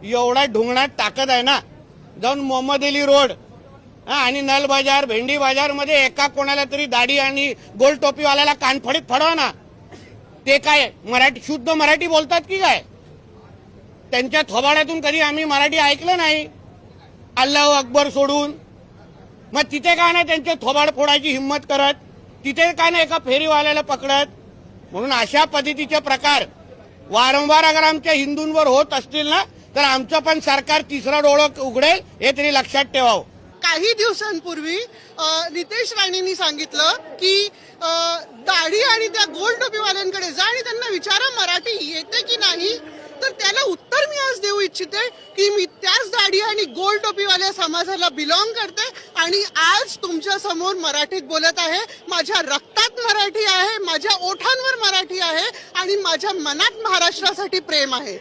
एवढा ढुंगणात ताकद आहे ना, जाऊन मोहम्मद अली रोड आणि नल बाजार भेंडी बाजार मध्ये एका कोणाला तरी दाढी आणि गोल टोपीवाल्याला कानफडीत फडवा ना. ते काय मराठी शुद्ध मराठी बोलतात की काय? त्यांच्या थोबाड्यातून कधी आम्ही मराठी ऐकलं नाही. अल्लाह अकबर सोडून मग तिथे काय नाही त्यांचे थोबाड फोडायची हिंमत करत, तिथे काय नाही एका फेरीवाल्याला पकडत. म्हणून अशा पद्धतीचे प्रकार वारंवार अगर आमच्या हिंदूंवर होत असतील ना, तर आमचं पण सरकार तिसरा डोळं उघडेल हे तरी लक्षात ठेवावं. काही दिवसांपूर्वी नितेश राणेंनी सांगितलं की दाढी आणि त्या गोल टोपीवाल्यांकडे जा आणि त्यांना विचारा मराठी येते की नाही. तर त्याला उत्तर मी आज देऊ इच्छिते की मी त्याच दाढी आणि गोल टोपीवाल्या समाजाला बिलॉंग करते आणि आज तुमच्या समोर मराठीत बोलत आहे. माझ्या रक्तात मराठी आहे, माझ्या ओठांवर मराठी आहे आणि माझ्या मनात महाराष्ट्रासाठी प्रेम आहे.